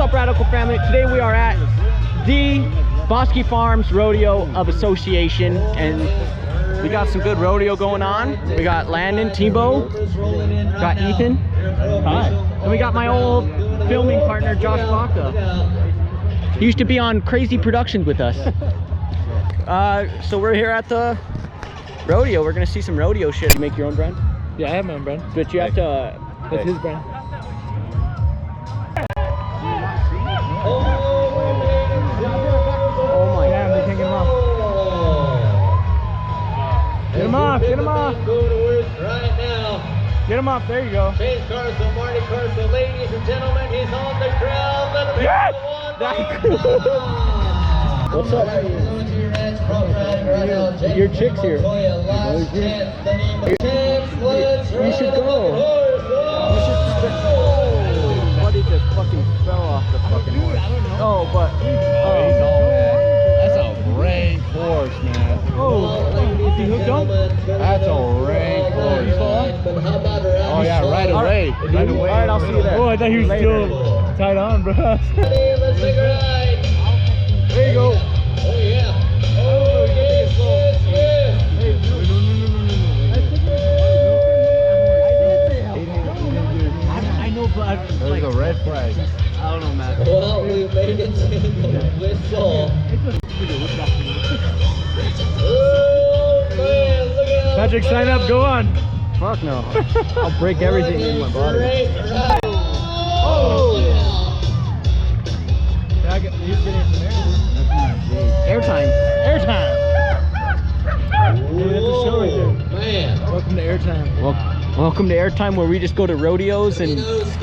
up, Radical family? Today we are at the Bosque Farms Rodeo of Association, and we got some good rodeo going on. We got Landon, Tebow, got Ethan, hi, and we got my old filming partner, Josh Baca. He used to be on Crazy Productions with us. So we're here at the rodeo. We're gonna see some rodeo shit. You make your own brand? Yeah, I have my own brand. But you have to. That's his brand. Oh my God, they can't get him off. Get him off, get him off. Go to work right now. Get him off, there you go. Chase Carson, Marty Carson, ladies and gentlemen, he's on the ground. Let him Yes! What's up? Your chick's here. You should go. Buddy just fucking fell off the fucking horse. Oh, but That's a rank horse, man. oh, is he hooked on? That's a rank horse. Oh yeah, right away. Right away. All right, I'll see you there. Oh, I thought he was Later. still tied on, bro. Let's take a ride. There you go. Oh yeah. Oh yes, yes, yes. I know, but There's a red flag. I don't know, man. Well, we made it to the whistle. Oh man, look at Patrick, sign up, go on. Fuck no. I'll break everything in my body. Oh Yeah, he's getting some air. Airtime. Airtime. Yeah, that's a show right there. man. Welcome to Airtime. Welcome to Airtime, where we just go to rodeos and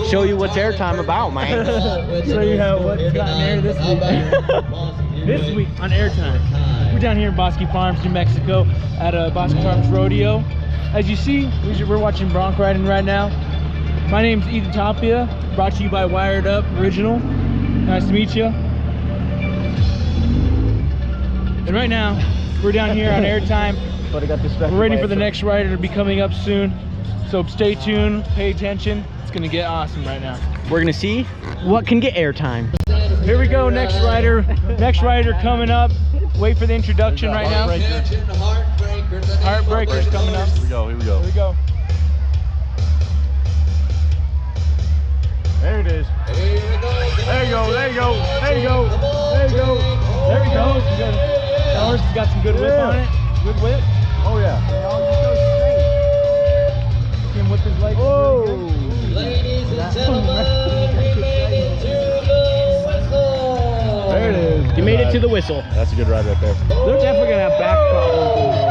show you what's Airtime about, man. Show you how what's gotten air this week. This week on Airtime, we're down here in Bosque Farms, New Mexico, at Bosque Farms Rodeo. As you see, we're watching bronc riding right now. My name's Ethan Tapia, brought to you by Wired Up Original. Nice to meet you. And right now, we're down here on Airtime. But I got distracted. We're ready by for the it. next rider to be coming up soon. So stay tuned, pay attention. It's gonna get awesome right now. We're gonna see what can get airtime. Here we go, next rider. Next rider coming up. Wait for the introduction right now. Heartbreaker's coming up. Here we go, here we go. Here we go. There it is. There you go, there you go, there you go, there you go. There he goes. That horse has got some good whip on it. Good whip. Oh yeah. See him whip his legs. Oh. Ladies and gentlemen, we made it to the whistle. There it is. You made it to the whistle. That's a good ride right there. They're definitely gonna have back problems.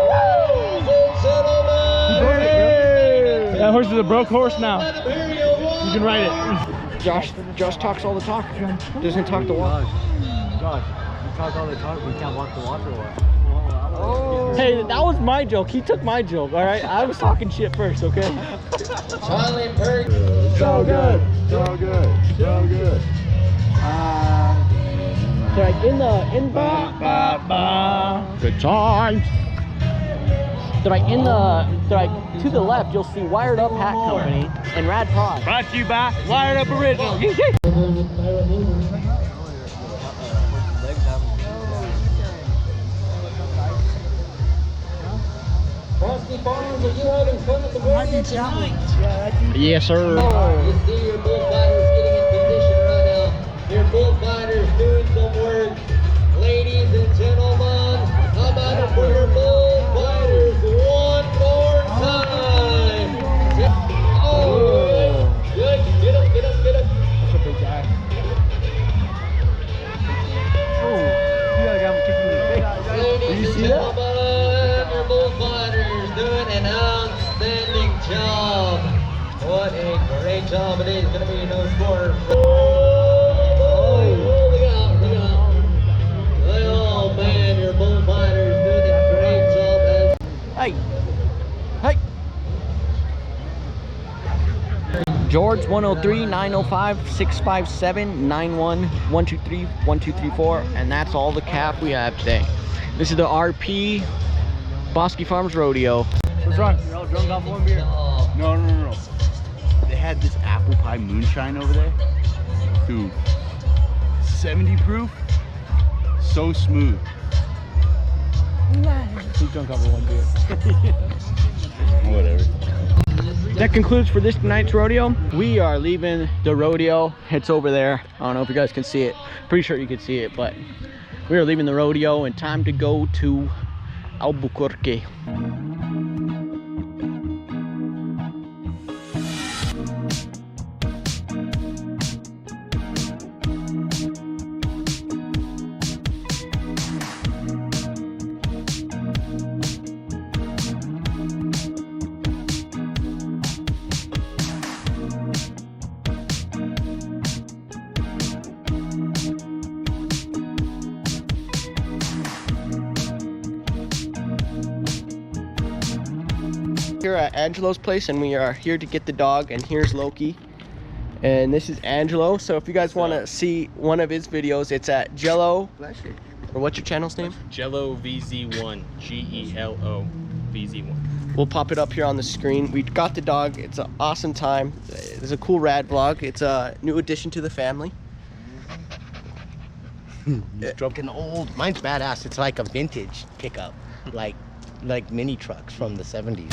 Ladies and gentlemen, That horse is a broke horse now. You can ride it. Josh talks all the talk. Doesn't talk the walk. Josh, you talk all the talk, we can't walk the water away. Hey, that was my joke. He took my joke. All right, I was talking shit first. Okay. Charlie Perk. So good. So good. So good. So like Good times. so like to the left, you'll see Wired Up Hat Company and Radprodzz. Brought to you by Wired Up Original. Bosque Farms, are you having fun at the rodeo tonight? Yes, sir. You see your bullfighters getting in position right now. Your bullfighters doing some work. Ladies and gentlemen, how about it for your bullfighters one more time? Oh, good. Get up, get up, get up. That's a big guy. Oh, you gotta have him kicking in the face. Ladies and gentlemen, your bullfighters doing an outstanding job. What a great job it is. Going to be no score. Oh, look out, look out. Oh, man, your bullfighters doing a great job. Hey. Hey. George 103-905-657-91-123-1234, and that's all the calf we have today. This is the RP Bosque Farms Rodeo. We're What's wrong? You're all drunk off one beer. No. They had this apple pie moonshine over there. Dude, 70 proof, so smooth. He's drunk off one beer. Whatever. That concludes for this night's rodeo. We are leaving the rodeo. It's over there. I don't know if you guys can see it. Pretty sure you can see it, but we are leaving the rodeo and time to go to Albuquerque. Here at Angelo's place, and we are here to get the dog, and here's Loki, and this is Angelo. So if you guys want to see one of his videos, it's at Jello, or what's your channel's name? Jello VZ1, G-E-L-O VZ1. We'll pop it up here on the screen. We got the dog. It's an awesome time. It's a cool rad vlog. It's a new addition to the family. An old, mine's badass. It's like a vintage pickup, like mini trucks from the 70s.